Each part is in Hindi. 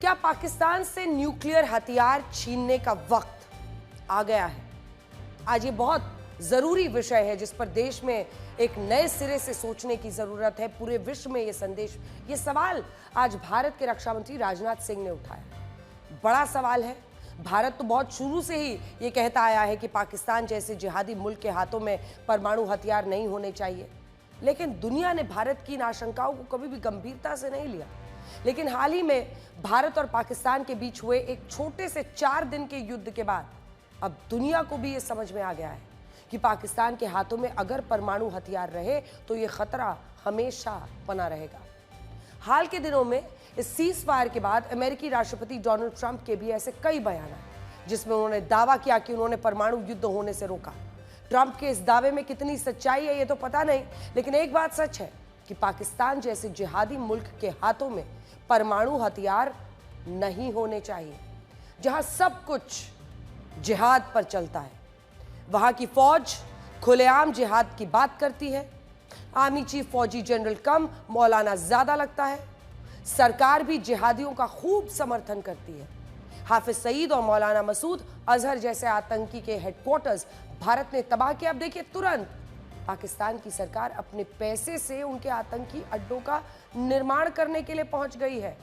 क्या पाकिस्तान से न्यूक्लियर हथियार छीनने का वक्त आ गया है? आज ये बहुत जरूरी विषय है जिस पर देश में एक नए सिरे से सोचने की जरूरत है। पूरे विश्व में ये संदेश, ये सवाल आज भारत के रक्षा मंत्री राजनाथ सिंह ने उठाया। बड़ा सवाल है। भारत तो बहुत शुरू से ही ये कहता आया है कि पाकिस्तान जैसे जिहादी मुल्क के हाथों में परमाणु हथियार नहीं होने चाहिए, लेकिन दुनिया ने भारत की इन आशंकाओं को कभी भी गंभीरता से नहीं लिया। लेकिन हाल ही में भारत और पाकिस्तान के बीच हुए एक छोटे से 4 दिन के युद्ध के बाद अब दुनिया को भी ये समझ में आ गया है कि पाकिस्तान के हाथों में अगर परमाणु हथियार रहे तो ये खतरा हमेशा बना रहेगा। हाल के दिनों में इस सीज फायर के बाद अमेरिकी राष्ट्रपति डोनाल्ड ट्रंप के भी ऐसे कई बयान आए जिसमें उन्होंने दावा किया कि उन्होंने परमाणु युद्ध होने से रोका। ट्रंप के इस दावे में कितनी सच्चाई है ये तो पता नहीं, लेकिन एक बात सच है कि पाकिस्तान जैसे जिहादी मुल्क के हाथों में परमाणु हथियार नहीं होने चाहिए। जहां सब कुछ जिहाद पर चलता है, वहां की फौज खुलेआम जिहाद की बात करती है। आर्मी चीफ फौजी जनरल कम मौलाना ज्यादा लगता है। सरकार भी जिहादियों का खूब समर्थन करती है। हाफिज सईद और मौलाना मसूद अजहर जैसे आतंकी के हेडक्वार्टर्स भारत ने तबाह किया। अब देखिए, तुरंत पाकिस्तान की सरकार अपने पैसे से उनके आतंकी अड्डों का निर्माण करने के लिए पहुंच गई है।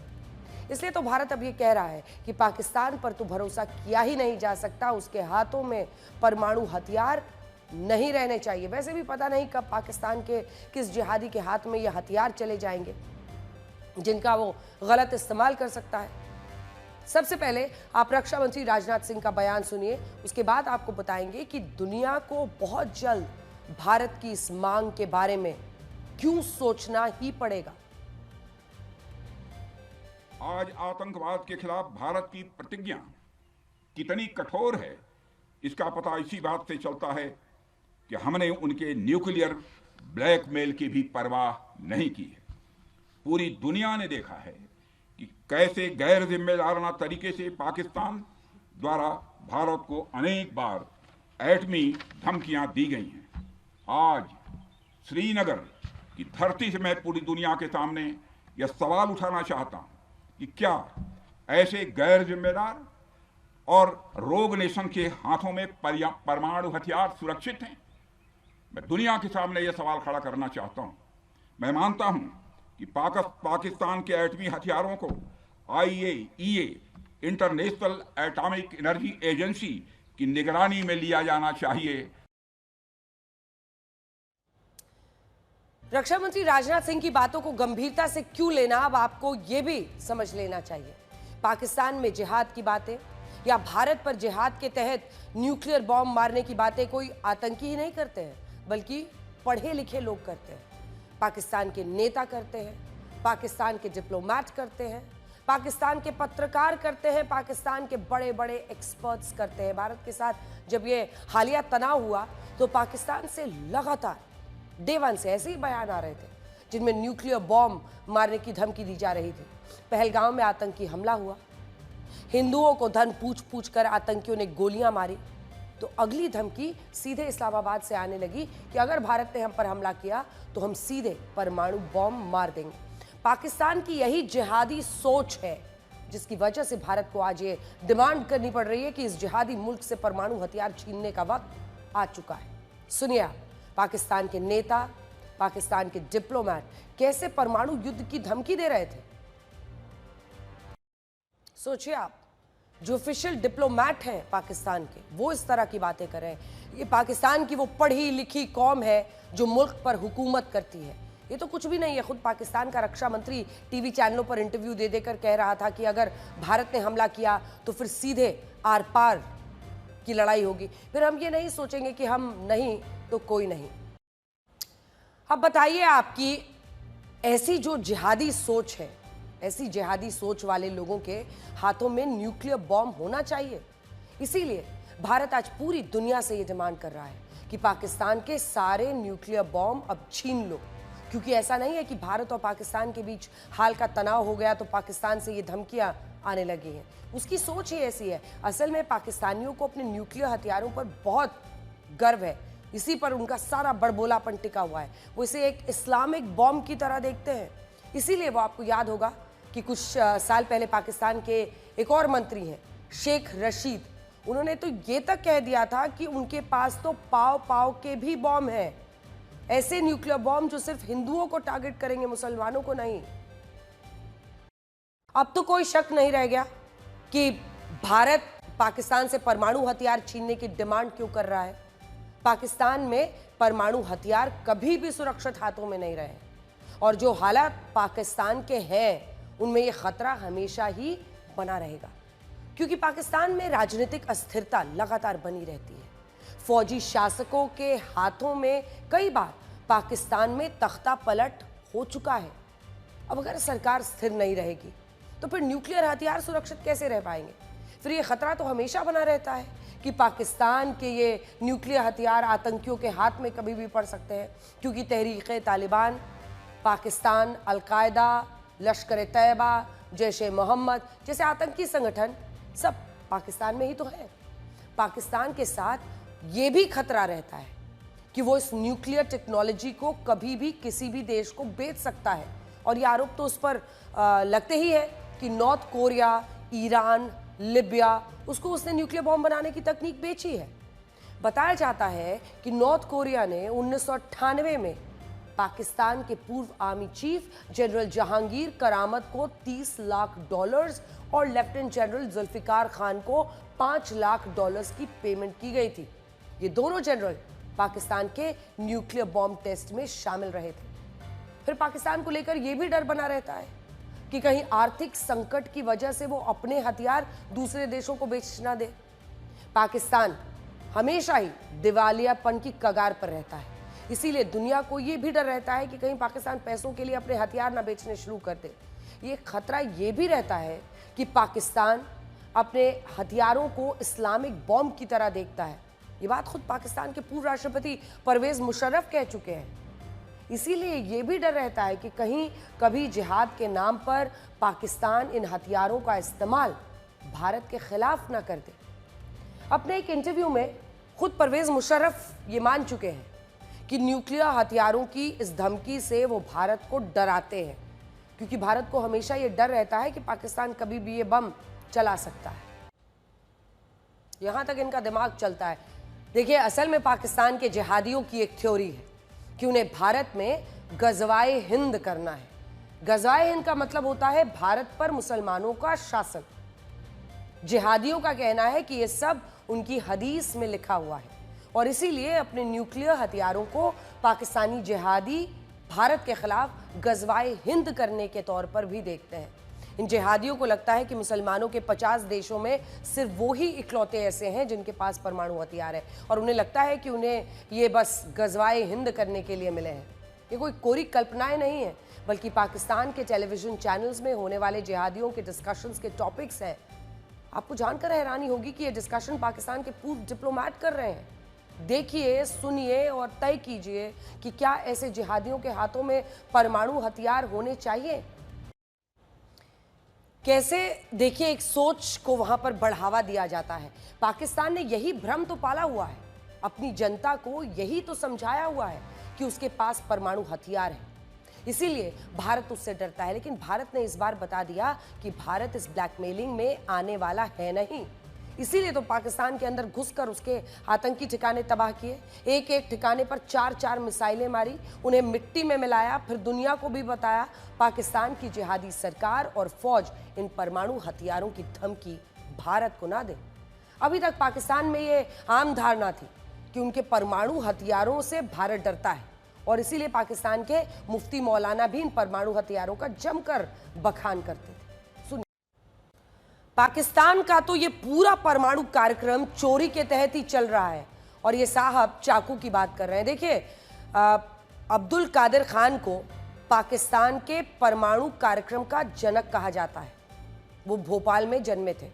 इसलिए तो भारत अब ये कह रहा है कि पाकिस्तान पर तो भरोसा किया ही नहीं जा सकता, उसके हाथों में परमाणु हथियार नहीं रहने चाहिए। वैसे भी पता नहीं कब पाकिस्तान के किस जिहादी के हाथ में ये हथियार चले जाएंगे जिनका वो गलत इस्तेमाल कर सकता है। सबसे पहले आप रक्षा मंत्री राजनाथ सिंह का बयान सुनिए, उसके बाद आपको बताएंगे कि दुनिया को बहुत जल्द भारत की इस मांग के बारे में क्यों सोचना ही पड़ेगा। आज आतंकवाद के खिलाफ भारत की प्रतिज्ञा कितनी कठोर है इसका पता इसी बात से चलता है कि हमने उनके न्यूक्लियर ब्लैकमेल की भी परवाह नहीं की है। पूरी दुनिया ने देखा है कि कैसे गैर जिम्मेदाराना तरीके से पाकिस्तान द्वारा भारत को अनेक बार एटमी धमकियां दी गई हैं। आज श्रीनगर की धरती से मैं पूरी दुनिया के सामने यह सवाल उठाना चाहता हूं कि क्या ऐसे गैर जिम्मेदार और रोग नेशन के हाथों में परमाणु हथियार सुरक्षित हैं? मैं दुनिया के सामने यह सवाल खड़ा करना चाहता हूं। मैं मानता हूं कि पाकिस्तान के एटमी हथियारों को IAEA international atomic energy agency की निगरानी में लिया जाना चाहिए। रक्षा मंत्री राजनाथ सिंह की बातों को गंभीरता से क्यों लेना, अब आपको यह भी समझ लेना चाहिए। पाकिस्तान में जिहाद की बातें या भारत पर जिहाद के तहत न्यूक्लियर बॉम्ब मारने की बातें कोई आतंकी ही नहीं करते हैं, बल्कि पढ़े लिखे लोग करते हैं। पाकिस्तान के नेता करते हैं, पाकिस्तान के डिप्लोमैट करते हैं, पाकिस्तान के पत्रकार करते हैं, पाकिस्तान के बड़े बड़े एक्सपर्ट्स करते हैं। भारत के साथ जब ये हालिया तनाव हुआ तो पाकिस्तान से लगातार डे वन से ऐसे ही बयान आ रहे थे जिनमें न्यूक्लियर बॉम्ब मारने की धमकी दी जा रही थी। पहलगाम में आतंकी हमला हुआ, हिंदुओं को धन पूछ पूछ कर आतंकियों ने गोलियां मारी, तो अगली धमकी सीधे इस्लामाबाद से आने लगी कि अगर भारत ने हम पर हमला किया तो हम सीधे परमाणु बॉम्ब मार देंगे। पाकिस्तान की यही जिहादी सोच है जिसकी वजह से भारत को आज ये डिमांड करनी पड़ रही है कि इस जिहादी मुल्क से परमाणु हथियार छीनने का वक्त आ चुका है। सुनिए आप, पाकिस्तान के नेता, पाकिस्तान के डिप्लोमैट कैसे परमाणु युद्ध की धमकी दे रहे थे। सोचिए आप, जो ऑफिशियल डिप्लोमैट हैं पाकिस्तान के, वो इस तरह की बातें कर रहे हैं। ये पाकिस्तान की वो पढ़ी लिखी कौम है जो मुल्क पर हुकूमत करती है। ये तो कुछ भी नहीं है। खुद पाकिस्तान का रक्षा मंत्री टीवी चैनलों पर इंटरव्यू दे देकर कह रहा था कि अगर भारत ने हमला किया तो फिर सीधे आर पार की लड़ाई होगी। फिर हम ये नहीं सोचेंगे कि हम नहीं तो कोई नहीं। अब बताइए, आपकी ऐसी जो जिहादी सोच है, ऐसी जिहादी सोच वाले लोगों के हाथों में न्यूक्लियर बॉम्ब होना चाहिए। इसीलिए भारत आज पूरी दुनिया से ये डिमांड कर रहा है कि पाकिस्तान के सारे न्यूक्लियर बॉम्ब अब छीन लो। क्योंकि ऐसा नहीं है कि भारत और पाकिस्तान के बीच हाल का तनाव हो गया तो पाकिस्तान से ये धमकियां आने लगी हैं। उसकी सोच ही ऐसी है। असल में पाकिस्तानियों को अपने न्यूक्लियर हथियारों पर बहुत गर्व है, इसी पर उनका सारा बड़बोलापन टिका हुआ है। वो इसे एक इस्लामिक बॉम्ब की तरह देखते हैं। इसीलिए वो, आपको याद होगा, कि कुछ साल पहले पाकिस्तान के एक और मंत्री हैं शेख रशीद, उन्होंने तो ये तक कह दिया था कि उनके पास तो पाव पाव के भी बॉम्ब हैं, ऐसे न्यूक्लियर बॉम्ब जो सिर्फ हिंदुओं को टारगेट करेंगे, मुसलमानों को नहीं। अब तो कोई शक नहीं रह गया कि भारत पाकिस्तान से परमाणु हथियार छीनने की डिमांड क्यों कर रहा है। पाकिस्तान में परमाणु हथियार कभी भी सुरक्षित हाथों में नहीं रहे और जो हालात पाकिस्तान के हैं उनमें यह खतरा हमेशा ही बना रहेगा, क्योंकि पाकिस्तान में राजनीतिक अस्थिरता लगातार बनी रहती है। फौजी शासकों के हाथों में कई बार पाकिस्तान में तख्ता पलट हो चुका है। अब अगर सरकार स्थिर नहीं रहेगी तो फिर न्यूक्लियर हथियार सुरक्षित कैसे रह पाएंगे। फिर ये खतरा तो हमेशा बना रहता है कि पाकिस्तान के ये न्यूक्लियर हथियार आतंकियों के हाथ में कभी भी पड़ सकते हैं, क्योंकि तहरीक तालिबान, पाकिस्तान, अल-कायदा, लश्कर तैयबा, जैश-ए मोहम्मद जैसे आतंकी संगठन सब पाकिस्तान में ही तो है। पाकिस्तान के साथ ये भी खतरा रहता है कि वो इस न्यूक्लियर टेक्नोलॉजी को कभी भी किसी भी देश को बेच सकता है, और ये आरोप तो उस पर लगते ही है कि नॉर्थ कोरिया, ईरान, लिबिया, उसको उसने न्यूक्लियर बॉम्ब बनाने की तकनीक बेची है। बताया जाता है कि नॉर्थ कोरिया ने 1998 में पाकिस्तान के पूर्व आर्मी चीफ जनरल जहांगीर करामत को $30 लाख और लेफ्टिनेंट जनरल जुल्फिकार खान को $5 लाख की पेमेंट की गई थी। ये दोनों जनरल पाकिस्तान के न्यूक्लियर बॉम्ब टेस्ट में शामिल रहे थे। फिर पाकिस्तान को लेकर यह भी डर बना रहता है कि कहीं आर्थिक संकट की वजह से वो अपने हथियार दूसरे देशों को बेच ना दे। पाकिस्तान हमेशा ही दिवालियापन की कगार पर रहता है, इसीलिए दुनिया को यह भी डर रहता है कि कहीं पाकिस्तान पैसों के लिए अपने हथियार ना बेचने शुरू कर दे। ये खतरा ये भी रहता है कि पाकिस्तान अपने हथियारों को इस्लामिक बॉम्ब की तरह देखता है। ये बात खुद पाकिस्तान के पूर्व राष्ट्रपति परवेज मुशर्रफ कह चुके हैं। इसीलिए ये भी डर रहता है कि कहीं कभी जिहाद के नाम पर पाकिस्तान इन हथियारों का इस्तेमाल भारत के खिलाफ ना कर दे। अपने एक इंटरव्यू में खुद परवेज मुशर्रफ ये मान चुके हैं कि न्यूक्लियर हथियारों की इस धमकी से वो भारत को डराते हैं, क्योंकि भारत को हमेशा ये डर रहता है कि पाकिस्तान कभी भी ये बम चला सकता है। यहां तक इनका दिमाग चलता है। देखिए, असल में पाकिस्तान के जिहादियों की एक थ्योरी है कि उन्हें भारत में गज़वाए हिंद करना है। गज़वाए हिंद का मतलब होता है भारत पर मुसलमानों का शासन। जिहादियों का कहना है कि यह सब उनकी हदीस में लिखा हुआ है और इसीलिए अपने न्यूक्लियर हथियारों को पाकिस्तानी जिहादी भारत के खिलाफ गज़वाए हिंद करने के तौर पर भी देखते हैं। इन जिहादियों को लगता है कि मुसलमानों के 50 देशों में सिर्फ वो ही इकलौते ऐसे हैं जिनके पास परमाणु हथियार है, और उन्हें लगता है कि उन्हें ये बस गज़वाए हिंद करने के लिए मिले हैं। ये कोई कोरी कल्पनाएं नहीं है, बल्कि पाकिस्तान के टेलीविजन चैनल्स में होने वाले जिहादियों के डिस्कशंस के टॉपिक्स हैं। आपको जानकर हैरानी होगी कि ये डिस्कशन पाकिस्तान के पूर्व डिप्लोमैट कर रहे हैं। देखिए, सुनिए और तय कीजिए कि क्या ऐसे जिहादियों के हाथों में परमाणु हथियार होने चाहिए। कैसे देखिए एक सोच को वहां पर बढ़ावा दिया जाता है। पाकिस्तान ने यही भ्रम तो पाला हुआ है, अपनी जनता को यही तो समझाया हुआ है कि उसके पास परमाणु हथियार है, इसीलिए भारत उससे डरता है। लेकिन भारत ने इस बार बता दिया कि भारत इस ब्लैकमेलिंग में आने वाला है नहीं, इसीलिए तो पाकिस्तान के अंदर घुसकर उसके आतंकी ठिकाने तबाह किए। एक एक ठिकाने पर 4-4 मिसाइलें मारी, उन्हें मिट्टी में मिलाया, फिर दुनिया को भी बताया पाकिस्तान की जिहादी सरकार और फौज इन परमाणु हथियारों की धमकी भारत को ना दे। अभी तक पाकिस्तान में ये आम धारणा थी कि उनके परमाणु हथियारों से भारत डरता है, और इसीलिए पाकिस्तान के मुफ्ती मौलाना भी इन परमाणु हथियारों का जमकर बखान करते थे। पाकिस्तान का तो ये पूरा परमाणु कार्यक्रम चोरी के तहत ही चल रहा है, और ये साहब चाकू की बात कर रहे हैं। देखिए, अब्दुल कादिर खान को पाकिस्तान के परमाणु कार्यक्रम का जनक कहा जाता है। वो भोपाल में जन्मे थे।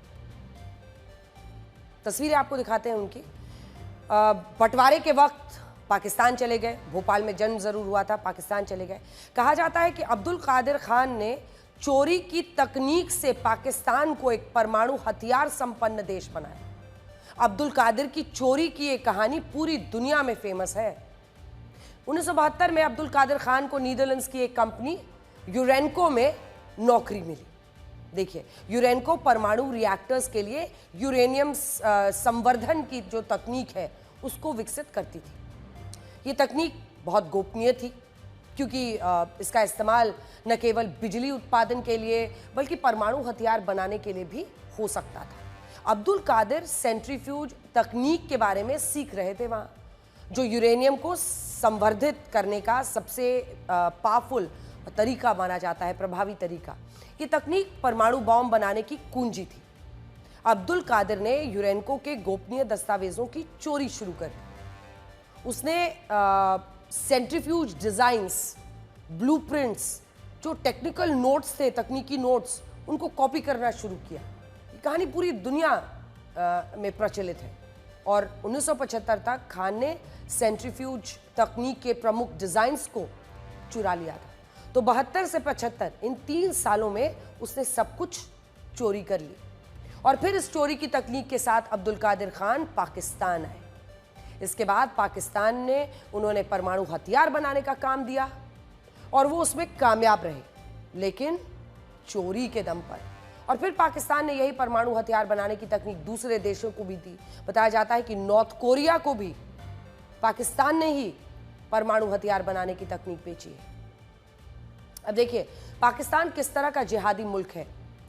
तस्वीरें आपको दिखाते हैं उनकी। बंटवारे के वक्त पाकिस्तान चले गए, भोपाल में जन्म जरूर हुआ था, पाकिस्तान चले गए। कहा जाता है कि अब्दुल कादिर खान ने चोरी की तकनीक से पाकिस्तान को एक परमाणु हथियार संपन्न देश बनाया। अब्दुल कादिर की चोरी की ये कहानी पूरी दुनिया में फेमस है। 1972 में अब्दुल कादिर खान को नीदरलैंड्स की एक कंपनी यूरेनको में नौकरी मिली। देखिए, यूरेनको परमाणु रिएक्टर्स के लिए यूरेनियम संवर्धन की जो तकनीक है उसको विकसित करती थी। ये तकनीक बहुत गोपनीय थी क्योंकि इसका इस्तेमाल न केवल बिजली उत्पादन के लिए बल्कि परमाणु हथियार बनाने के लिए भी हो सकता था। अब्दुल कादिर सेंट्रीफ्यूज तकनीक के बारे में सीख रहे थे वहाँ, जो यूरेनियम को संवर्धित करने का सबसे पावरफुल तरीका माना जाता है, प्रभावी तरीका। ये तकनीक परमाणु बॉम्ब बनाने की कुंजी थी। अब्दुल कादिर ने यूरेनको के गोपनीय दस्तावेजों की चोरी शुरू कर दी। उसने सेंट्रीफ्यूज डिजाइन्स, ब्लूप्रिंट्स, जो टेक्निकल नोट्स थे, तकनीकी नोट्स, उनको कॉपी करना शुरू किया। ये कहानी पूरी दुनिया में प्रचलित है और 1975 तक खान ने सेंट्रीफ्यूज तकनीक के प्रमुख डिजाइन्स को चुरा लिया था। तो 72 से 75 इन 3 सालों में उसने सब कुछ चोरी कर ली और फिर इस चोरी की तकनीक के साथ अब्दुल कादिर खान पाकिस्तान आए। इसके बाद पाकिस्तान ने उन्होंने परमाणु हथियार बनाने का काम दिया और वो उसमें कामयाब रहे, लेकिन चोरी के दम पर। और फिर पाकिस्तान ने यही परमाणु हथियार बनाने की तकनीक दूसरे देशों को भी दी। बताया जाता है कि नॉर्थ कोरिया को भी पाकिस्तान ने ही परमाणु हथियार बनाने की तकनीक बेची है। अब देखिए, पाकिस्तान किस तरह का जिहादी मुल्क है,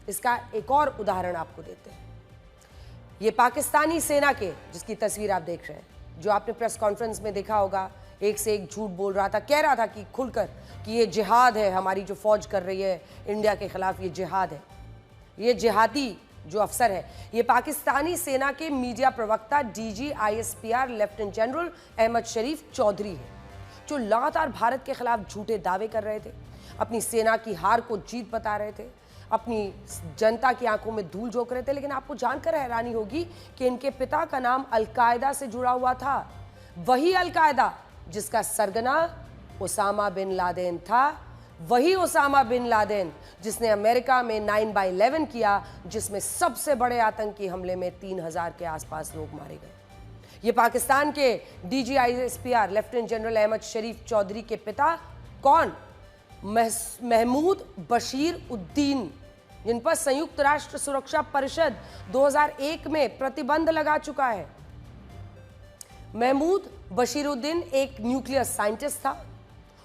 इसका एक और उदाहरण आपको देते हैं। ये पाकिस्तानी सेना के, जिसकी तस्वीर आप देख रहे हैं, जो आपने प्रेस कॉन्फ्रेंस में देखा होगा, एक से एक झूठ बोल रहा था, कह रहा था कि खुलकर कि ये जिहाद है, हमारी जो फौज कर रही है इंडिया के खिलाफ, ये जिहाद है। ये जिहादी जो अफसर है, ये पाकिस्तानी सेना के मीडिया प्रवक्ता DGISPR लेफ्टिनेंट जनरल अहमद शरीफ चौधरी है, जो लगातार भारत के खिलाफ झूठे दावे कर रहे थे, अपनी सेना की हार को जीत बता रहे थे, अपनी जनता की आंखों में धूल झोंक रहे थे। लेकिन आपको जानकर हैरानी होगी कि इनके पिता का नाम अलकायदा से जुड़ा हुआ था। वही अलकायदा जिसका सरगना ओसामा बिन लादेन था, वही ओसामा बिन लादेन जिसने अमेरिका में 9/11 किया, जिसमें सबसे बड़े आतंकी हमले में 3000 के आसपास लोग मारे गए। ये पाकिस्तान के DGISPR लेफ्टिनेंट जनरल अहमद शरीफ चौधरी के पिता कौन? महमूद बशीर उद्दीन, जिन पर संयुक्त राष्ट्र सुरक्षा परिषद 2001 में प्रतिबंध लगा चुका है। महमूद बशीरुद्दीन एक न्यूक्लियर साइंटिस्ट था।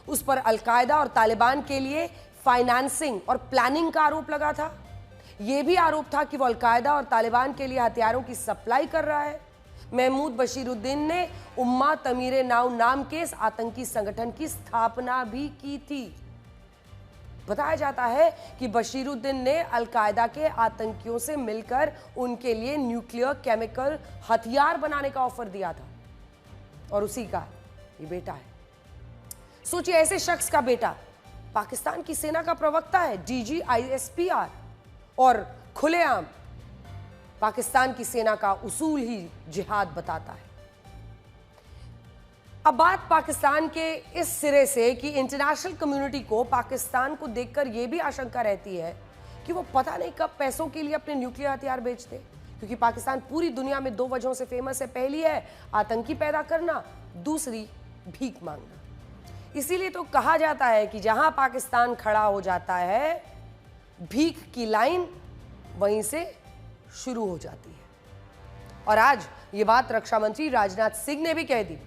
उस पर अलकायदा और तालिबान के लिए फाइनेंसिंग और प्लानिंग का आरोप लगा था। यह भी आरोप था कि वो अलकायदा और तालिबान के लिए हथियारों की सप्लाई कर रहा है। महमूद बशीरुद्दीन ने उम्मा तमीरे नाम के इस आतंकी संगठन की स्थापना भी की थी। बताया जाता है कि बशीरुद्दीन ने अलकायदा के आतंकियों से मिलकर उनके लिए न्यूक्लियर केमिकल हथियार बनाने का ऑफर दिया था और उसी का ये बेटा है। सोचिए, ऐसे शख्स का बेटा पाकिस्तान की सेना का प्रवक्ता है, DGISPR, और खुलेआम पाकिस्तान की सेना का उसूल ही जिहाद बताता है। अब बात पाकिस्तान के इस सिरे से कि इंटरनेशनल कम्युनिटी को पाकिस्तान को देखकर यह भी आशंका रहती है कि वो पता नहीं कब पैसों के लिए अपने न्यूक्लियर हथियार बेच दे, क्योंकि पाकिस्तान पूरी दुनिया में 2 वजहों से फेमस है। पहली है आतंकी पैदा करना, दूसरी भीख मांगना। इसीलिए तो कहा जाता है कि जहां पाकिस्तान खड़ा हो जाता है, भीख की लाइन वहीं से शुरू हो जाती है। और आज ये बात रक्षा मंत्री राजनाथ सिंह ने भी कह दी।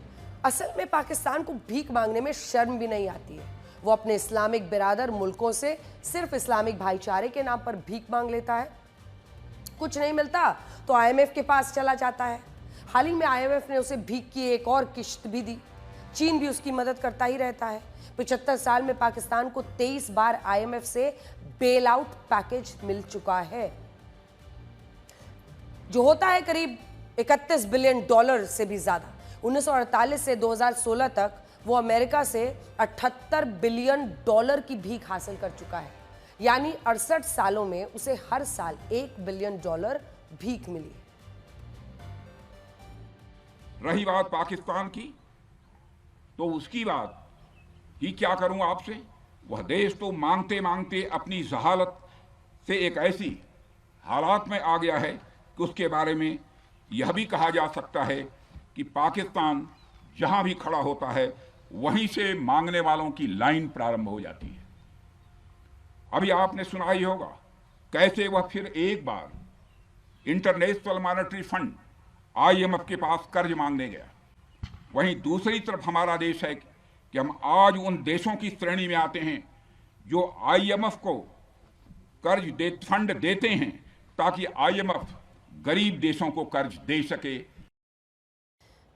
असल में पाकिस्तान को भीख मांगने में शर्म भी नहीं आती है। वो अपने इस्लामिक बिरादर मुल्कों से सिर्फ इस्लामिक भाईचारे के नाम पर भीख मांग लेता है। कुछ नहीं मिलता तो IMF के पास चला जाता है। हाल ही में IMF ने उसे भीख की एक और किश्त भी दी। चीन भी उसकी मदद करता ही रहता है। 75 साल में पाकिस्तान को 23 बार IMF से बेल आउट पैकेज मिल चुका है, जो होता है करीब $31 बिलियन से भी ज्यादा। 1948 से 2016 तक वो अमेरिका से $78 बिलियन की भीख हासिल कर चुका है। यानी 68 सालों में उसे हर साल $1 बिलियन भीख मिली। रही बात पाकिस्तान की, तो उसकी बात ही क्या करूं आपसे। वह देश तो मांगते मांगते अपनी जहालत से एक ऐसी हालात में आ गया है कि उसके बारे में यह भी कहा जा सकता है कि पाकिस्तान जहां भी खड़ा होता है वहीं से मांगने वालों की लाइन प्रारंभ हो जाती है। अभी आपने सुना ही होगा कैसे वह फिर एक बार इंटरनेशनल मॉनेटरी फंड IMF के पास कर्ज मांगने गया। वहीं दूसरी तरफ हमारा देश है कि हम आज उन देशों की श्रेणी में आते हैं जो IMF को फंड देते हैं ताकि IMF गरीब देशों को कर्ज दे सके।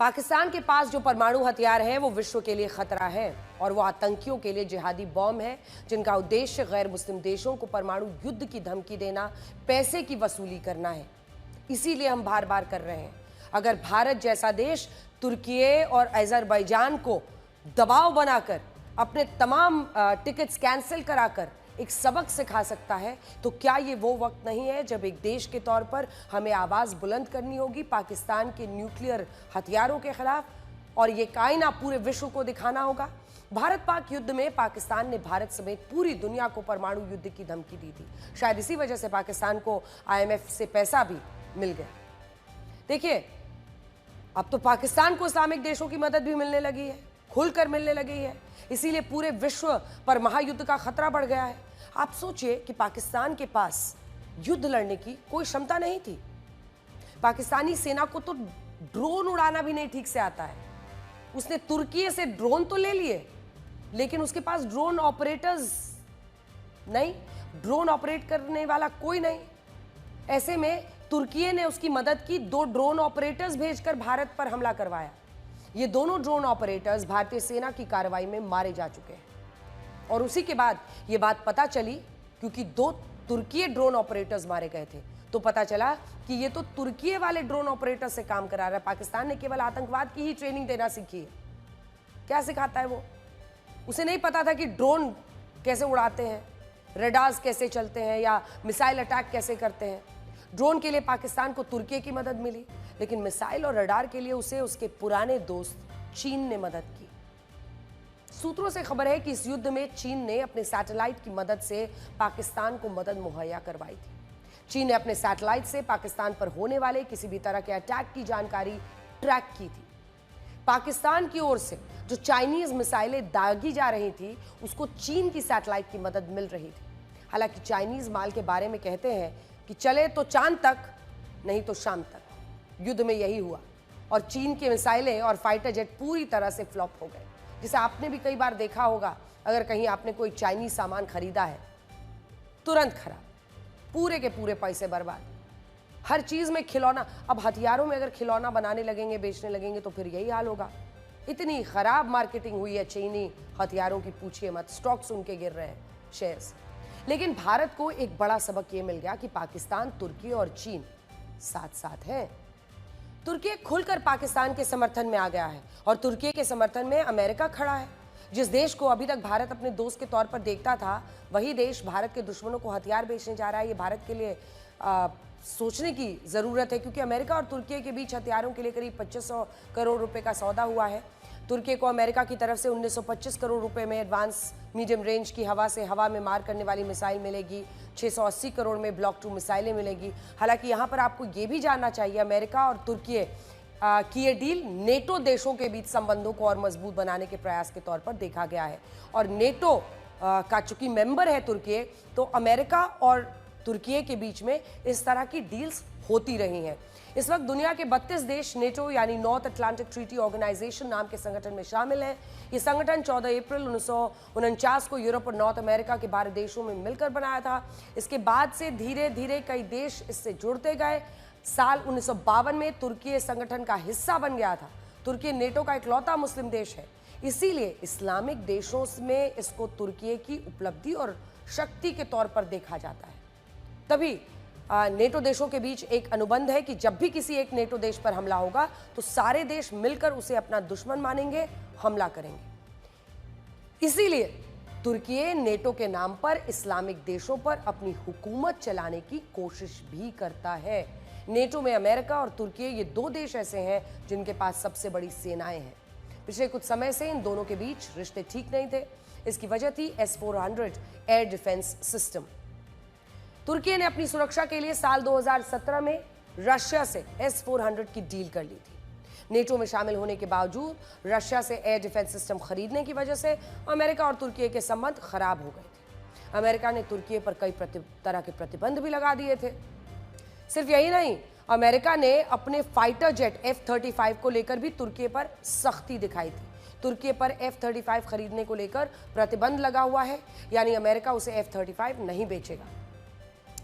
पाकिस्तान के पास जो परमाणु हथियार है वो विश्व के लिए खतरा है और वो आतंकियों के लिए जिहादी बॉम्ब है जिनका उद्देश्य गैर मुस्लिम देशों को परमाणु युद्ध की धमकी देना, पैसे की वसूली करना है। इसीलिए हम बार बार कर रहे हैं, अगर भारत जैसा देश तुर्की और अजरबैजान को दबाव बनाकर अपने तमाम टिकट्स कैंसिल कराकर एक सबक सिखा सकता है, तो क्या ये वो वक्त नहीं है जब एक देश के तौर पर हमें आवाज बुलंद करनी होगी पाकिस्तान के न्यूक्लियर हथियारों के खिलाफ और ये कायना पूरे विश्व को दिखाना होगा। भारत पाक युद्ध में पाकिस्तान ने भारत समेत पूरी दुनिया को परमाणु युद्ध की धमकी दी थी। शायद इसी वजह से पाकिस्तान को IMF से पैसा भी मिल गया। देखिए, अब तो पाकिस्तान को इस्लामिक देशों की मदद भी मिलने लगी है, खुलकर मिलने लगी है, इसीलिए पूरे विश्व पर महायुद्ध का खतरा बढ़ गया है। आप सोचिए कि पाकिस्तान के पास युद्ध लड़ने की कोई क्षमता नहीं थी। पाकिस्तानी सेना को तो ड्रोन उड़ाना भी नहीं ठीक से आता है। उसने तुर्की से ड्रोन तो ले लिए, लेकिन उसके पास ड्रोन ऑपरेटर्स नहीं, ड्रोन ऑपरेट करने वाला कोई नहीं। ऐसे में तुर्की ने उसकी मदद की, 2 ड्रोन ऑपरेटर्स भेजकर भारत पर हमला करवाया। ये दोनों ड्रोन ऑपरेटर्स भारतीय सेना की कार्रवाई में मारे जा चुके हैं और उसी के बाद ये बात पता चली, क्योंकि 2 तुर्की ड्रोन ऑपरेटर्स मारे गए थे, तो पता चला कि ये तो तुर्की वाले ड्रोन ऑपरेटर से काम करा रहा है। पाकिस्तान ने केवल आतंकवाद की ही ट्रेनिंग देना सीखी है। क्या सिखाता है वो? उसे नहीं पता था कि ड्रोन कैसे उड़ाते हैं, रडार्स कैसे चलते हैं या मिसाइल अटैक कैसे करते हैं। ड्रोन के लिए पाकिस्तान को तुर्की की मदद मिली, लेकिन मिसाइल और रडार के लिए उसे उसके पुराने दोस्त चीन ने मदद की। सूत्रों से खबर है कि इस युद्ध में चीन ने अपने सैटेलाइट की मदद से पाकिस्तान को मदद मुहैया करवाई थी। चीन ने अपने सैटेलाइट से पाकिस्तान पर होने वाले किसी भी तरह के अटैक की जानकारी ट्रैक की थी। पाकिस्तान की ओर से जो चाइनीज मिसाइलें दागी जा रही थी, उसको चीन की सैटेलाइट की मदद मिल रही थी। हालांकि चाइनीज माल के बारे में कहते हैं कि चले तो चांद तक, नहीं तो शाम तक। युद्ध में यही हुआ और चीन के मिसाइलें और फाइटर जेट पूरी तरह से फ्लॉप हो गए। जिसे आपने भी कई बार देखा होगा, अगर कहीं आपने कोई चाइनीज सामान खरीदा है, तुरंत खराब, पूरे के पूरे पैसे बर्बाद। हर चीज में खिलौना, अब हथियारों में अगर खिलौना बनाने लगेंगे, बेचने लगेंगे, तो फिर यही हाल होगा। इतनी खराब मार्केटिंग हुई है चीनी हथियारों की, पूछिए मत। स्टॉक्स उनके गिर रहे हैं, शेयर्स। लेकिन भारत को एक बड़ा सबक ये मिल गया कि पाकिस्तान, तुर्की और चीन साथ साथ है। तुर्की खुलकर पाकिस्तान के समर्थन में आ गया है और तुर्की के समर्थन में अमेरिका खड़ा है। जिस देश को अभी तक भारत अपने दोस्त के तौर पर देखता था, वही देश भारत के दुश्मनों को हथियार बेचने जा रहा है। ये भारत के लिए सोचने की जरूरत है, क्योंकि अमेरिका और तुर्की के बीच हथियारों के लिए करीब 2500 करोड़ रुपए का सौदा हुआ है। तुर्की को अमेरिका की तरफ से 1925 करोड़ रुपए में एडवांस मीडियम रेंज की हवा से हवा में मार करने वाली मिसाइल मिलेगी। 680 करोड़ में ब्लॉक 2 मिसाइलें मिलेगी। हालांकि यहाँ पर आपको ये भी जानना चाहिए, अमेरिका और तुर्की की ये डील नेटो देशों के बीच संबंधों को और मजबूत बनाने के प्रयास के तौर पर देखा गया है। और नेटो का चूंकि मेंबर है तुर्की, तो अमेरिका और तुर्की के बीच में इस तरह की डील्स होती रही हैं। इस वक्त दुनिया के 32 देश नेटो यानी नॉर्थ अटलांटिक ट्रीटी ऑर्गेनाइजेशन नाम के संगठन में शामिल हैं। ये संगठन 14 अप्रैल 1949 को यूरोप और नॉर्थ अमेरिका के 12 देशों में मिलकर बनाया था। इसके बाद से धीरे धीरे कई देश इससे जुड़ते गए। साल 1952 में तुर्की संगठन का हिस्सा बन गया था। तुर्की नेटो का इकलौता मुस्लिम देश है, इसीलिए इस्लामिक देशों में इसको तुर्की की उपलब्धि और शक्ति के तौर पर देखा जाता है। तभी नेटो देशों के बीच एक अनुबंध है कि जब भी किसी एक नेटो देश पर हमला होगा तो सारे देश मिलकर उसे अपना दुश्मन मानेंगे, हमला करेंगे। इसीलिए तुर्की नेटो के नाम पर इस्लामिक देशों पर अपनी हुकूमत चलाने की कोशिश भी करता है। नेटो में अमेरिका और तुर्की, ये 2 देश ऐसे हैं जिनके पास सबसे बड़ी सेनाएं हैं। पिछले कुछ समय से इन दोनों के बीच रिश्ते ठीक नहीं थे। इसकी वजह थी S-400 एयर डिफेंस सिस्टम। तुर्की ने अपनी सुरक्षा के लिए साल 2017 में रशिया से S-400 की डील कर ली थी। नेटो में शामिल होने के बावजूद रशिया से एयर डिफेंस सिस्टम खरीदने की वजह से अमेरिका और तुर्की के संबंध खराब हो गए थे। अमेरिका ने तुर्की पर कई तरह के प्रतिबंध भी लगा दिए थे। सिर्फ यही नहीं, अमेरिका ने अपने फाइटर जेट F-35 को लेकर भी तुर्की पर सख्ती दिखाई थी। तुर्की पर F-35 खरीदने को लेकर प्रतिबंध लगा हुआ है, यानी अमेरिका उसे F-35 नहीं बेचेगा।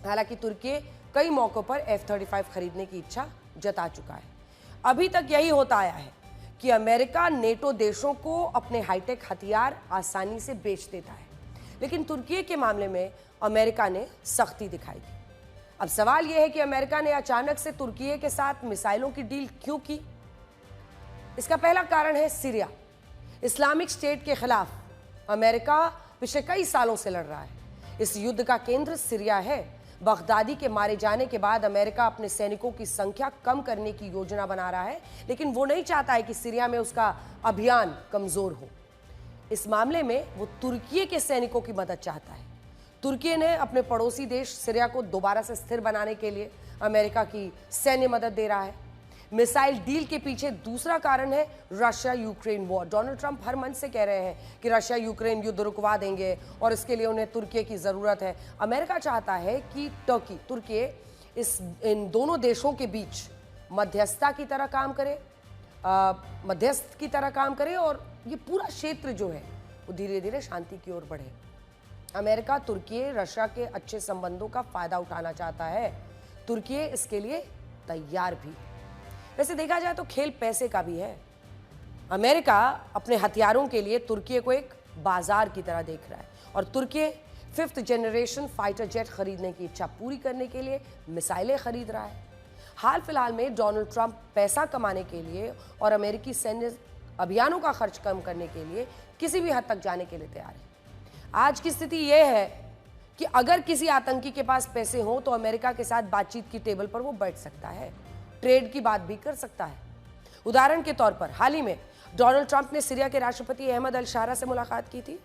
हालांकि तुर्की कई मौकों पर F-35 खरीदने की इच्छा जता चुका है। अभी तक यही होता आया है कि अमेरिका नेटो देशों को अपने हाईटेक हथियार आसानी से बेच देता है, लेकिन तुर्की के मामले में अमेरिका ने सख्ती दिखाई थी। अब सवाल यह है कि अमेरिका ने अचानक से तुर्की के साथ मिसाइलों की डील क्यों की? इसका पहला कारण है सीरिया। इस्लामिक स्टेट के खिलाफ अमेरिका पिछले कई सालों से लड़ रहा है। इस युद्ध का केंद्र सीरिया है। बगदादी के मारे जाने के बाद अमेरिका अपने सैनिकों की संख्या कम करने की योजना बना रहा है, लेकिन वो नहीं चाहता है कि सीरिया में उसका अभियान कमजोर हो। इस मामले में वो तुर्की के सैनिकों की मदद चाहता है। तुर्की ने अपने पड़ोसी देश सीरिया को दोबारा से स्थिर बनाने के लिए अमेरिका की सैन्य मदद दे रहा है। मिसाइल डील के पीछे दूसरा कारण है Russia Ukraine war. Donald Trump हर मंच से कह रहे हैं कि रशिया यूक्रेन युद्ध रुकवा देंगे और इसके लिए उन्हें तुर्की की जरूरत है। अमेरिका चाहता है कि तुर्की इन दोनों देशों के बीच मध्यस्थता की तरह काम करे, मध्यस्थ की तरह काम करे और ये पूरा क्षेत्र जो है वो धीरे धीरे शांति की ओर बढ़े। अमेरिका तुर्की रशिया के अच्छे संबंधों का फायदा उठाना चाहता है। तुर्की इसके लिए तैयार भी। वैसे देखा जाए तो खेल पैसे का भी है। अमेरिका अपने हथियारों के लिए तुर्की को एक बाजार की तरह देख रहा है और तुर्की 5th जनरेशन फाइटर जेट खरीदने की इच्छा पूरी करने के लिए मिसाइलें खरीद रहा है। हाल फिलहाल में डोनाल्ड ट्रंप पैसा कमाने के लिए और अमेरिकी सैन्य अभियानों का खर्च कम करने के लिए किसी भी हद तक जाने के लिए तैयार है। आज की स्थिति यह है कि अगर किसी आतंकी के पास पैसे हो तो अमेरिका के साथ बातचीत की टेबल पर वो बैठ सकता है, ट्रेड की बात भी कर सकता है। उदाहरण के तौर पर हाल ही में डोनाल्ड ट्रंप ने सीरिया के राष्ट्रपति अहमद अल शारा से मुलाकात की थी।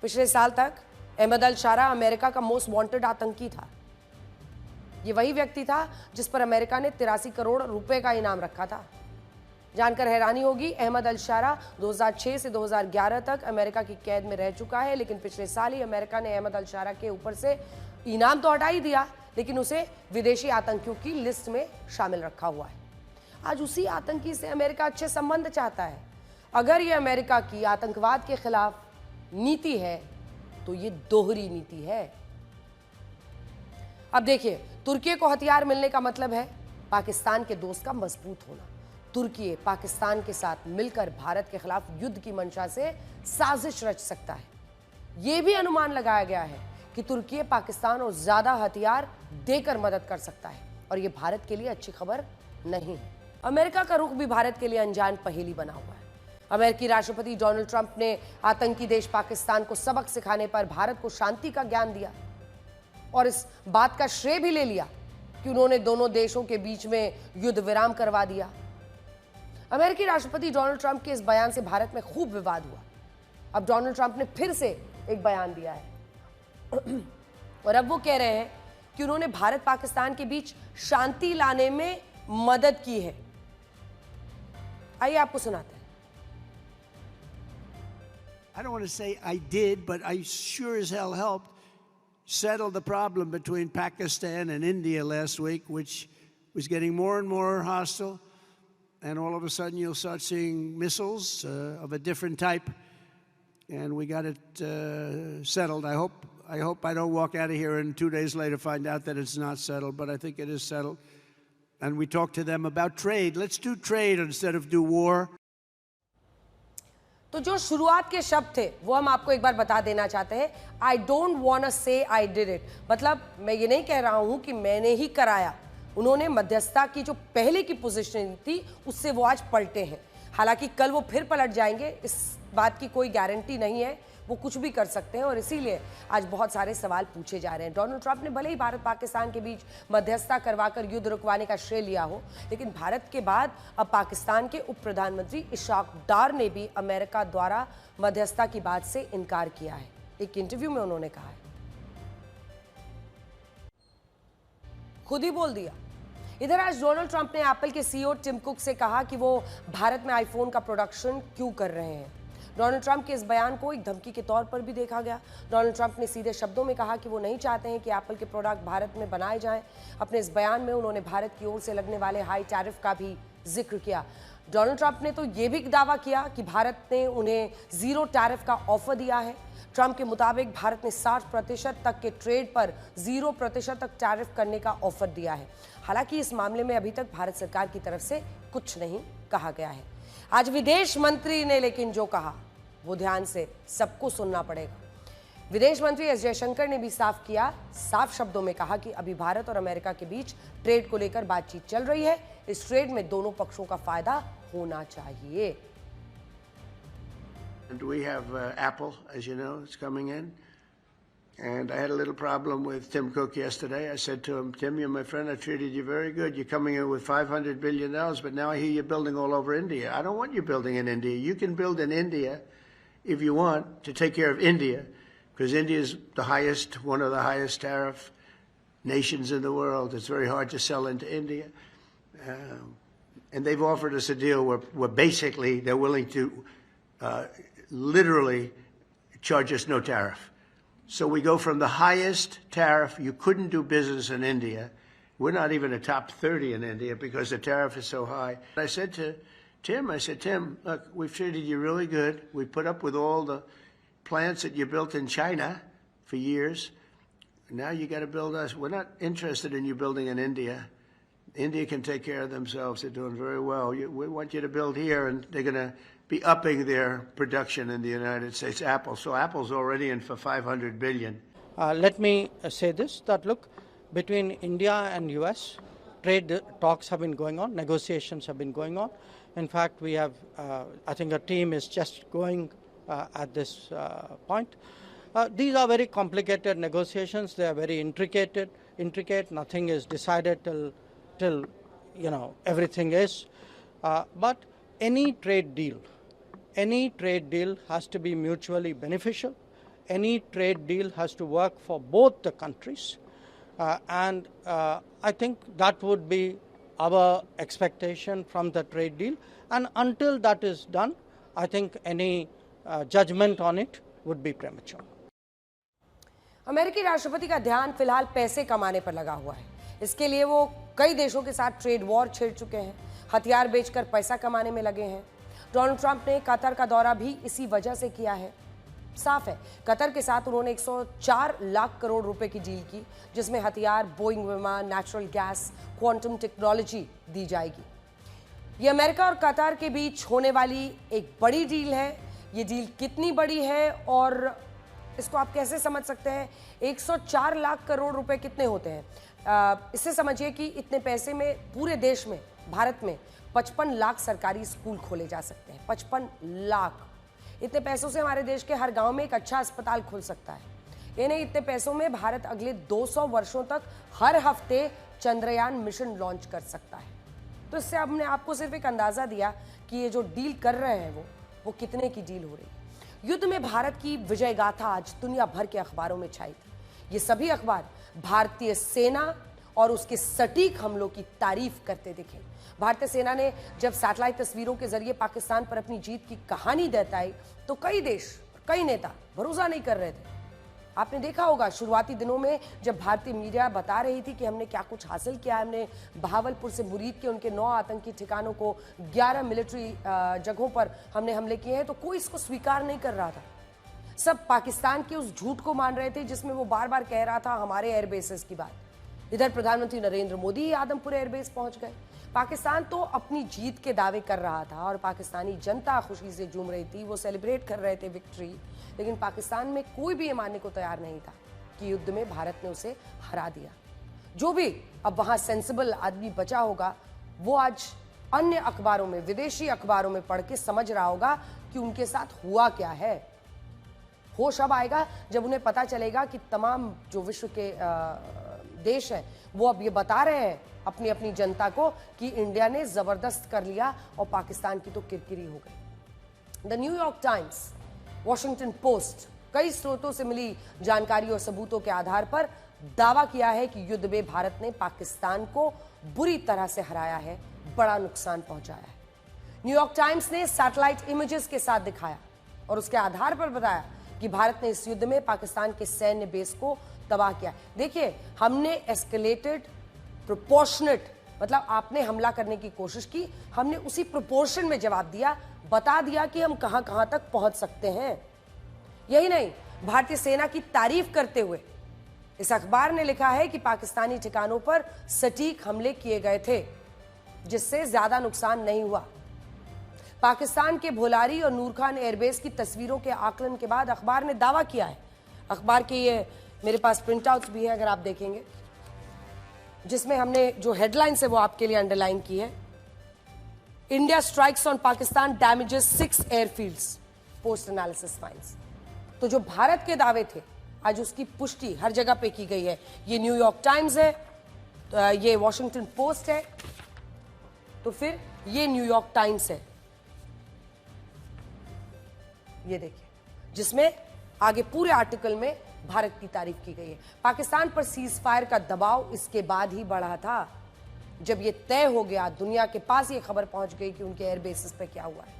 पिछले साल तक अहमद अल शारा अमेरिका का मोस्ट वांटेड आतंकी था। ये वही व्यक्ति था जिस पर अमेरिका ने 83 करोड़ रुपए का इनाम रखा था। जानकर हैरानी होगी, अहमद अल शारा 2006 से 2011 तक अमेरिका की कैद में रह चुका है, लेकिन पिछले साल ही अमेरिका ने अहमद अल शारा के ऊपर से इनाम तो हटा ही दिया, लेकिन उसे विदेशी आतंकियों की लिस्ट में शामिल रखा हुआ है। आज उसी आतंकी से अमेरिका अच्छे संबंध चाहता है। अगर ये अमेरिका की आतंकवाद के खिलाफ नीति है तो ये दोहरी नीति है। अब देखिए, तुर्की को हथियार मिलने का मतलब है पाकिस्तान के दोस्त का मजबूत होना। तुर्की पाकिस्तान के साथ मिलकर भारत के खिलाफ युद्ध की मंशा से साजिश रच सकता है। यह भी अनुमान लगाया गया है कि तुर्की पाकिस्तान और ज्यादा हथियार देकर मदद कर सकता है और यह भारत के लिए अच्छी खबर नहीं है। अमेरिका का रुख भी भारत के लिए अनजान पहेली बना हुआ है। अमेरिकी राष्ट्रपति डोनाल्ड ट्रंप ने आतंकी देश पाकिस्तान को सबक सिखाने पर भारत को शांति का ज्ञान दिया और इस बात का श्रेय भी ले लिया कि उन्होंने दोनों देशों के बीच में युद्ध विराम करवा दिया। अमेरिकी राष्ट्रपति डोनाल्ड ट्रंप के इस बयान से भारत में खूब विवाद हुआ। अब डोनाल्ड ट्रंप ने फिर से एक बयान दिया है और अब वो कह रहे हैं कि उन्होंने भारत पाकिस्तान के बीच शांति लाने में मदद की है। आइए आपको सुनाते हैं। I don't want to say I did, but I sure as hell helped settle the problem between Pakistan and India last week, which was getting more and more hostile. And all of a sudden you'll start seeing missiles of a different type. And we got it settled. I hope I don't walk out of here and 2 days later find out that it's not settled, but I think it is settled. And we talked to them about trade. Let's do trade instead of do war. तो जो शुरुआत के शब्द थे वो हम आपको एक बार बता देना चाहते हैं। I don't want say I did it, मतलब मैं ये नहीं कह रहा हूं कि मैंने ही कराया। उन्होंने मध्यस्थता की जो पहले की पोजीशन थी उससे वो आज पलटे हैं। हालांकि कल वो फिर पलट जाएंगे, इस बात की कोई गारंटी नहीं है। वो कुछ भी कर सकते हैं और इसीलिए आज बहुत सारे सवाल पूछे जा रहे हैं। डोनाल्ड ट्रंप ने भले ही भारत पाकिस्तान के बीच मध्यस्थता करवाकर युद्ध रुकवाने का श्रेय लिया हो, लेकिन भारत के बाद अब पाकिस्तान के उप प्रधानमंत्री इशाक डार ने भी अमेरिका द्वारा मध्यस्थता की बात से इनकार किया है। एक इंटरव्यू में उन्होंने कहा है, खुद ही बोल दिया। इधर आज डोनाल्ड ट्रंप ने एप्पल के सीईओ टिम कुक से कहा कि वो भारत में आईफोन का प्रोडक्शन क्यों कर रहे हैं। डोनाल्ड ट्रंप के इस बयान को एक धमकी के तौर पर भी देखा गया। डोनाल्ड ट्रंप ने सीधे शब्दों में कहा कि वो नहीं चाहते हैं कि एप्पल के प्रोडक्ट भारत में बनाए जाएं। अपने इस बयान में उन्होंने भारत की ओर से लगने वाले हाई टैरिफ का भी जिक्र किया। डोनाल्ड ट्रंप ने तो ये भी दावा किया कि भारत ने उन्हें 0 टैरिफ का ऑफर दिया है। ट्रंप के मुताबिक भारत ने 60% तक के ट्रेड पर 0% तक टैरिफ करने का ऑफर दिया है। हालांकि इस मामले में अभी तक भारत सरकार की तरफ से कुछ नहीं कहा गया है। आज विदेश मंत्री ने लेकिन जो कहा वो ध्यान से सबको सुनना पड़ेगा। विदेश मंत्री एस जयशंकर ने भी साफ शब्दों में कहा कि अभी भारत और अमेरिका के बीच ट्रेड को लेकर बातचीत चल रही है। इस ट्रेड में दोनों पक्षों का फायदा होना चाहिए। And we have Apple, as you know, it's coming in. And I had a little problem with Tim Cook yesterday. I said to him, Tim, you're my friend. I treated you very good. You're coming in with $500 billion, but now I hear you're building all over India. I don't want you building in India. You can build in India if you want to take care of India, because India is one of the highest tariff nations in the world. It's very hard to sell into India. And they've offered us a deal where basically they're willing to literally charge us no tariff. So we go from the highest tariff. You couldn't do business in India. We're not even a top 30 in India because the tariff is so high. I said to Tim, Tim, look, we've treated you really good. We put up with all the plants that you built in China for years. Now you got to build us. We're not interested in you building in India. India can take care of themselves. They're doing very well. We want you to build here, and they're going to be upping their production in the United States. Apple. So Apple's already in for $500 billion. Let me say this, that look, between India and US, trade talks have been going on, negotiations have been going on. In fact, we have, I think a team is just going at this point. These are very complicated negotiations. They are very intricate. Nothing is decided till everything is. But any trade deal has to be mutually beneficial. Any trade deal has to work for both the countries. And I think that would be our expectation from the trade deal. And until that is done, I think any judgment on it would be premature. अमेरिकी राष्ट्रपति का ध्यान फिलहाल पैसे कमाने पर लगा हुआ है। इसके लिए वो कई देशों के साथ ट्रेड वॉर छेड़ चुके हैं, हथियार बेचकर पैसा कमाने में लगे हैं। डोनाल्ड ट्रंप ने कतर का दौरा भी इसी वजह से किया है। साफ है, कतर के साथ उन्होंने 104 लाख करोड़ रुपए की डील की, जिसमें हथियार, बोइंग विमान, नेचुरल गैस, क्वांटम टेक्नोलॉजी दी जाएगी। ये अमेरिका और कतर के बीच होने वाली एक बड़ी डील है। ये डील कितनी बड़ी है और इसको आप कैसे समझ सकते हैं? 104 लाख करोड़ रुपए कितने होते हैं? इससे समझिए कि इतने पैसे में पूरे देश में, भारत में 55 लाख सरकारी स्कूल खोले जा सकते हैं। 55 लाख। इतने पैसों से हमारे देश के हर गांव में एक अच्छा अस्पताल खुल सकता है। ये नहीं, इतने पैसों में भारत अगले 200 वर्षों तक हर हफ्ते चंद्रयान मिशन लॉन्च कर सकता है। तो इससे हमने आपको सिर्फ एक अंदाजा दिया कि ये जो डील कर रहे हैं वो कितने की डील हो रही है। युद्ध में भारत की विजय गाथा आज दुनिया भर के अखबारों में छाई थी। ये सभी अखबार भारतीय सेना और उसके सटीक हमलों की तारीफ करते दिखे। भारतीय सेना ने जब सैटेलाइट तस्वीरों के जरिए पाकिस्तान पर अपनी जीत की कहानी दर्शाई तो कई देश, कई नेता भरोसा नहीं कर रहे थे। आपने देखा होगा शुरुआती दिनों में जब भारतीय मीडिया बता रही थी कि हमने क्या कुछ हासिल किया, हमने बहावलपुर से मुरीद के उनके 9 आतंकी ठिकानों को 11 मिलिट्री जगहों पर हमने हमले किए हैं, तो कोई इसको स्वीकार नहीं कर रहा था। सब पाकिस्तान के उस झूठ को मान रहे थे जिसमें वो बार बार कह रहा था हमारे एयरबेसेस की बात। इधर प्रधानमंत्री नरेंद्र मोदी आदमपुर एयरबेस पहुंच गए। पाकिस्तान तो अपनी जीत के दावे कर रहा था और पाकिस्तानी जनता खुशी से झूम रही थी, वो सेलिब्रेट कर रहे थे विक्ट्री। लेकिन पाकिस्तान में कोई भी ये मानने को तैयार नहीं था कि युद्ध में भारत ने उसे हरा दिया। जो भी अब वहां सेंसिबल आदमी बचा होगा वो आज अन्य अखबारों में, विदेशी अखबारों में पढ़ के समझ रहा होगा कि उनके साथ हुआ क्या है। होश अब आएगा जब उन्हें पता चलेगा कि तमाम जो विश्व के देश हैं वो अब ये बता रहे हैं अपनी अपनी जनता को कि इंडिया ने जबरदस्त कर लिया और पाकिस्तान की तो किरकिरी हो गई। The New York times, Washington post, कई स्रोतों से मिली जानकारी और सबूतों के आधार पर दावा किया है कि युद्ध में भारत ने पाकिस्तान को बुरी तरह से हराया है, बड़ा नुकसान पहुंचाया है। न्यूयॉर्क टाइम्स ने सैटेलाइट इमेजेस के साथ दिखाया और उसके आधार पर बताया कि भारत ने इस युद्ध में पाकिस्तान के सैन्य बेस को तबाह किया। देखिए, हमने एस्केलेटेड प्रोपोर्शनेट, मतलब आपने हमला करने की कोशिश की, हमने उसी प्रोपोर्शन में जवाब दिया, बता दिया कि हम कहां कहां तक पहुंच सकते हैं। यही नहीं, भारतीय सेना की तारीफ करते हुए इस अखबार ने लिखा है कि पाकिस्तानी ठिकानों पर सटीक हमले किए गए थे जिससे ज्यादा नुकसान नहीं हुआ। पाकिस्तान के भोलारी और नूर खान एयरबेस की तस्वीरों के आकलन के बाद अखबार ने दावा किया है, अखबार के ये मेरे पास प्रिंट आउट्स भी हैं अगर आप देखेंगे, जिसमें हमने जो हेडलाइंस है वो आपके लिए अंडरलाइन की है। India strikes on Pakistan damages 6 airfields, post analysis finds. तो जो भारत के दावे थे आज उसकी पुष्टि हर जगह पे की गई है। ये न्यूयॉर्क टाइम्स है, तो ये वॉशिंगटन पोस्ट है, तो फिर ये न्यूयॉर्क टाइम्स है, ये देखिए, जिसमें आगे पूरे आर्टिकल में भारत की तारीफ की गई है। पाकिस्तान पर सीज फायर का दबाव इसके बाद ही बढ़ा था, जब ये तय हो गया, दुनिया के पास ये खबर पहुंच गई कि उनके एयर बेसिस पे क्या हुआ है।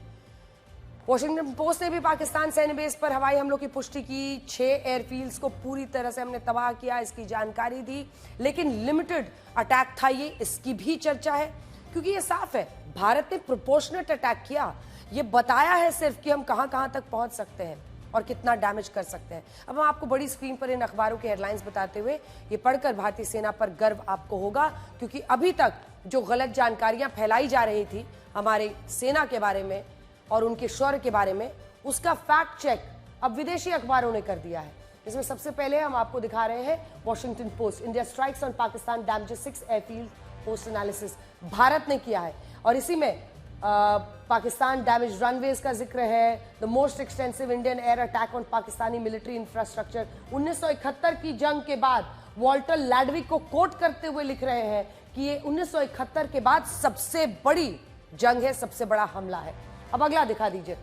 वॉशिंगटन पोस्ट ने भी पाकिस्तान सैन्य बेस पर हवाई हमलों की पुष्टि की। 6 एयरफील्ड्स को पूरी तरह से हमने तबाह किया, इसकी जानकारी दी, लेकिन लिमिटेड अटैक था ये, इसकी भी चर्चा है, क्योंकि ये साफ है भारत ने प्रोपोर्शनेट अटैक किया। ये बताया है सिर्फ कि हम कहां कहां तक पहुंच सकते हैं और कितना डैमेज कर सकते हैं। अब हम आपको बड़ी स्क्रीन पर इन अखबारों के हेडलाइंस बताते हुए, ये पढ़कर भारतीय सेना पर गर्व आपको होगा, क्योंकि अभी तक जो गलत जानकारियां फैलाई जा रही थी हमारे सेना के बारे में और उनके शौर्य के बारे में, उसका फैक्ट चेक अब विदेशी अखबारों ने कर दिया है। इसमें सबसे पहले हम आपको दिखा रहे हैं Washington post, India strikes on Pakistan damages 6 airfield, post analysis Bharat ने किया है, और इसी में पाकिस्तान डैमेज रनवेज का जिक्र है। The most extensive Indian air attack on Pakistani military infrastructure. 1971 की जंग के बाद वॉल्टर लैडविक को कोट करते हुए लिख रहे हैं कि ये 1971 के बाद सबसे बड़ी जंग है, सबसे बड़ा हमला है। अब अगला दिखा दीजिए,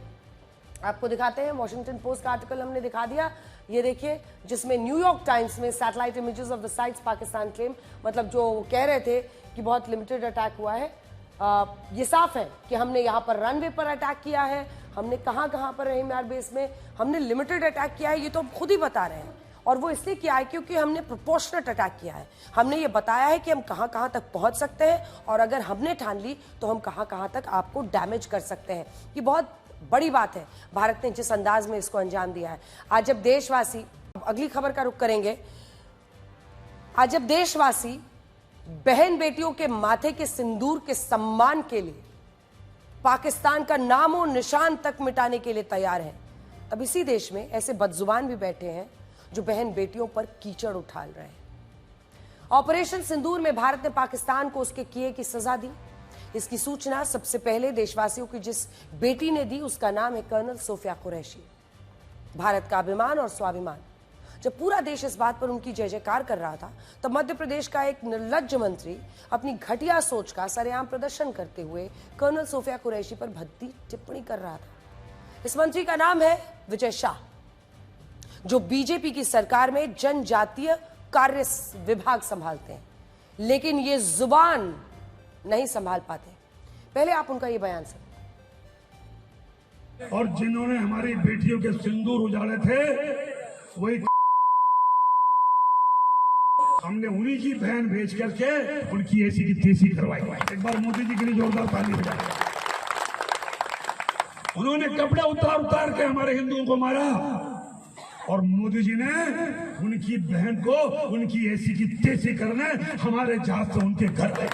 आपको दिखाते हैं वॉशिंगटन पोस्ट का आर्टिकल हमने दिखा दिया, ये देखिए, जिसमें न्यूयॉर्क टाइम्स में satellite images of the sites Pakistan claim, मतलब जो कह रहे थे कि बहुत लिमिटेड अटैक हुआ है, ये साफ है कि हमने यहाँ पर रनवे पर अटैक किया है, हमने कहाँ कहाँ पर रहीम एयर बेस में हमने लिमिटेड अटैक किया है, ये तो हम खुद ही बता रहे हैं। और वो इसलिए किया है क्योंकि हमने प्रोपोर्शनेट अटैक किया है। हमने ये बताया है कि हम कहाँ कहाँ तक पहुँच सकते हैं, और अगर हमने ठान ली तो हम कहाँ कहाँ तक आपको डैमेज कर सकते हैं। ये बहुत बड़ी बात है, भारत ने जिस अंदाज में इसको अंजाम दिया है। आज जब देशवासी, अगली खबर का रुख करेंगे, आज जब देशवासी बहन बेटियों के माथे के सिंदूर के सम्मान के लिए पाकिस्तान का नामो निशान तक मिटाने के लिए तैयार है, तब इसी देश में ऐसे बदजुबान भी बैठे हैं जो बहन बेटियों पर कीचड़ उछाल रहे हैं। ऑपरेशन सिंदूर में भारत ने पाकिस्तान को उसके किए की सजा दी। इसकी सूचना सबसे पहले देशवासियों की जिस बेटी ने दी, उसका नाम है कर्नल सोफिया कुरैशी, भारत का अभिमान और स्वाभिमान। जब पूरा देश इस बात पर उनकी जय जयकार कर रहा था, तब मध्य प्रदेश का एक निर्लज्ज मंत्री अपनी घटिया सोच का सरेआम प्रदर्शन करते हुए कर्नल सोफिया कुरैशी पर भद्दी टिप्पणी कर रहा था। इस मंत्री का नाम है विजय शाह, जो बीजेपी की सरकार में जनजातीय कार्य विभाग संभालते हैं, लेकिन ये जुबान नहीं संभाल पाते। पहले आप उनका ये बयान सुनिए। और जिन्होंने हमारी बेटियों के सिंदूर उजाड़े थे, वही हमने उन्हीं की बहन भेज करके उनकी ऐसी की तैसी करवाई। एक बार मोदी जी के लिए जोरदार ताली बजाएं। उन्होंने कपड़े उतार उतार के हमारे हिंदुओं को मारा, और मोदी जी ने उनकी बहन को उनकी ऐसी की तैसी करने हमारे जहाज से उनके घर गए।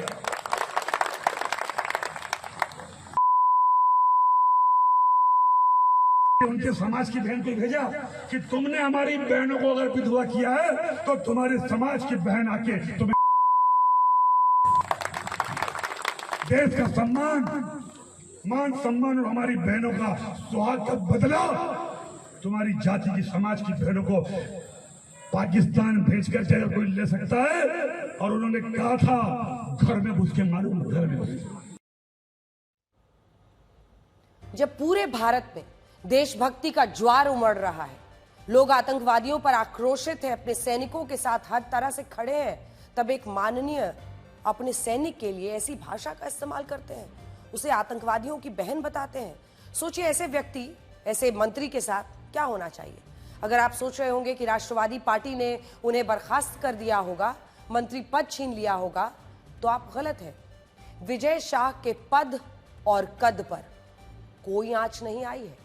उनके समाज की बहन को भेजा कि तुमने हमारी बहनों को अगर विधवा किया है तो तुम्हारे समाज की बहन आके तुम्हें देश का सम्मान, मान सम्मान और हमारी बहनों का सुहाग का बदला तुम्हारी जाति की, समाज की बहनों को पाकिस्तान भेजकर अगर कोई ले सकता है, और उन्होंने कहा था घर में घुस के मालूम, घर में घुस। जब पूरे भारत में देशभक्ति का ज्वार उमड़ रहा है, लोग आतंकवादियों पर आक्रोशित हैं, अपने सैनिकों के साथ हर तरह से खड़े हैं, तब एक माननीय अपने सैनिक के लिए ऐसी भाषा का इस्तेमाल करते हैं, उसे आतंकवादियों की बहन बताते हैं। सोचिए, ऐसे व्यक्ति, ऐसे मंत्री के साथ क्या होना चाहिए। अगर आप सोच रहे होंगे कि राष्ट्रवादी पार्टी ने उन्हें बर्खास्त कर दिया होगा, मंत्री पद छीन लिया होगा, तो आप गलत हैं। विजय शाह के पद और कद पर कोई आंच नहीं आई है।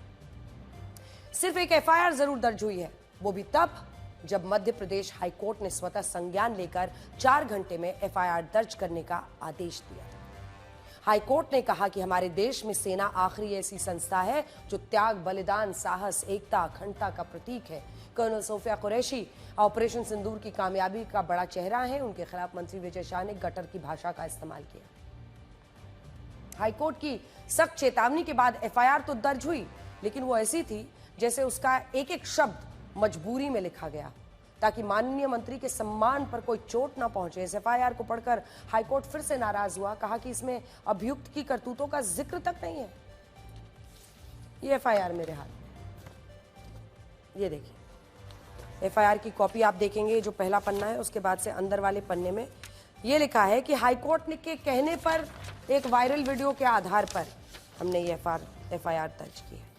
सिर्फ एक एफआईआर जरूर दर्ज हुई है, वो भी तब जब मध्य प्रदेश हाईकोर्ट ने स्वतः संज्ञान लेकर 4 घंटे में एफआईआर दर्ज करने का आदेश दिया। हाईकोर्ट ने कहा कि हमारे देश में सेना आखिरी ऐसी संस्था है जो त्याग, बलिदान, साहस, एकता, अखंडता का प्रतीक है। कर्नल सोफिया कुरैशी ऑपरेशन सिंदूर की कामयाबी का बड़ा चेहरा है। उनके खिलाफ मंत्री विजय शाह ने गटर की भाषा का इस्तेमाल किया। हाईकोर्ट की सख्त चेतावनी के बाद एफआईआर तो दर्ज हुई, लेकिन वो ऐसी थी जैसे उसका एक एक शब्द मजबूरी में लिखा गया, ताकि माननीय मंत्री के सम्मान पर कोई चोट ना पहुंचे। इस एफआईआर को पढ़कर हाईकोर्ट फिर से नाराज हुआ, कहा कि इसमें अभियुक्त की करतूतों का जिक्र तक नहीं है। ये एफआईआर मेरे हाथ में, ये देखिए एफआईआर की कॉपी आप देखेंगे, जो पहला पन्ना है उसके बाद से अंदर वाले पन्ने में ये लिखा है कि हाईकोर्ट के कहने पर एक वायरल वीडियो के आधार पर हमने ये एफआईआर दर्ज की है।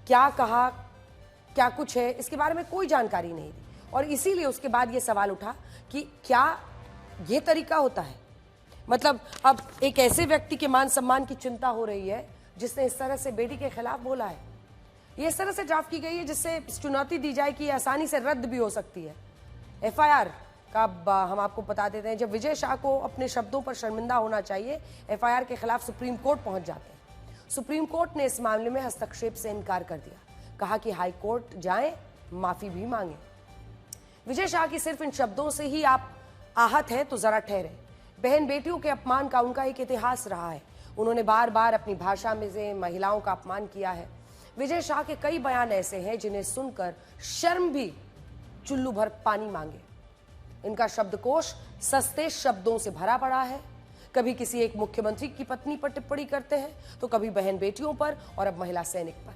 क्या कहा, क्या कुछ है, इसके बारे में कोई जानकारी नहीं दी, और इसीलिए उसके बाद ये सवाल उठा कि क्या ये तरीका होता है। मतलब अब एक ऐसे व्यक्ति के मान सम्मान की चिंता हो रही है जिसने इस तरह से बेटी के खिलाफ बोला है। ये इस तरह से ड्राफ्ट की गई है जिससे चुनौती दी जाए कि आसानी से रद्द भी हो सकती है। एफआईआर का हम आपको बता देते हैं, जब विजय शाह को अपने शब्दों पर शर्मिंदा होना चाहिए, एफआईआर के खिलाफ सुप्रीम कोर्ट पहुंच जाते हैं। सुप्रीम कोर्ट ने इस मामले में हस्तक्षेप से इनकार कर दिया, कहा कि हाई कोर्ट जाएं, माफी भी मांगे। विजय शाह की सिर्फ इन शब्दों से ही आप आहत हैं तो जरा ठहरे। बहन बेटियों के अपमान का उनका एक इतिहास रहा है। उन्होंने बार बार अपनी भाषा में से महिलाओं का अपमान किया है। विजय शाह के कई बयान ऐसे हैं जिन्हें सुनकर शर्म भी चुल्लू भर पानी मांगे। इनका शब्दकोश सस्ते शब्दों से भरा पड़ा है। कभी किसी एक मुख्यमंत्री की पत्नी पर टिप्पणी करते हैं, तो कभी बहन बेटियों पर, और अब महिला सैनिक पर।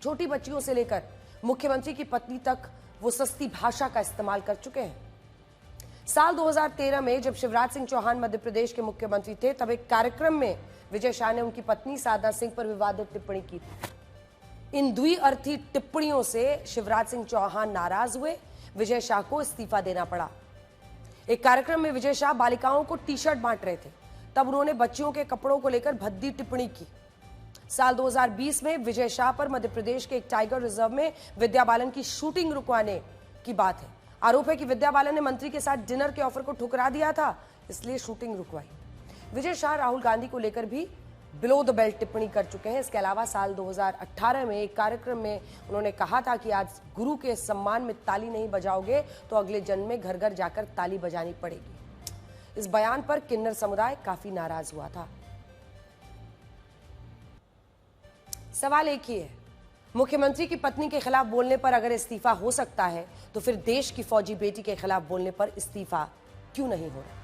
छोटी बच्चियों से लेकर मुख्यमंत्री की पत्नी तक वो सस्ती भाषा का इस्तेमाल कर चुके हैं। साल 2013 में जब शिवराज सिंह चौहान मध्य प्रदेश के मुख्यमंत्री थे, तब एक कार्यक्रम में विजय शाह ने उनकी पत्नी साधना सिंह पर विवादित टिप्पणी की थी। इन द्विअर्थी टिप्पणियों से शिवराज सिंह चौहान नाराज हुए। विजय शाह को इस्तीफा देना पड़ा। एक कार्यक्रम में विजय शाह बालिकाओं को टी शर्ट बांट रहे थे, तब उन्होंने बच्चियों के कपड़ों को लेकर भद्दी टिप्पणी की। साल 2020 में विजय शाह पर मध्य प्रदेश के एक टाइगर रिजर्व में विद्या बालन की शूटिंग रुकवाने की बात है। आरोप है कि विद्या बालन ने मंत्री के साथ डिनर के ऑफर को ठुकरा दिया था, इसलिए शूटिंग रुकवाई। विजय शाह राहुल गांधी को लेकर भी बिलो द बेल्ट टिप्पणी कर चुके हैं। इसके अलावा साल 2018 में एक कार्यक्रम में उन्होंने कहा था कि आज गुरु के सम्मान में ताली नहीं बजाओगे तो अगले जन्म में घर घर जाकर ताली बजानी पड़ेगी। इस बयान पर किन्नर समुदाय काफी नाराज हुआ था। सवाल एक ही है, मुख्यमंत्री की पत्नी के खिलाफ बोलने पर अगर इस्तीफा हो सकता है, तो फिर देश की फौजी बेटी के खिलाफ बोलने पर इस्तीफा क्यों नहीं हो रहा।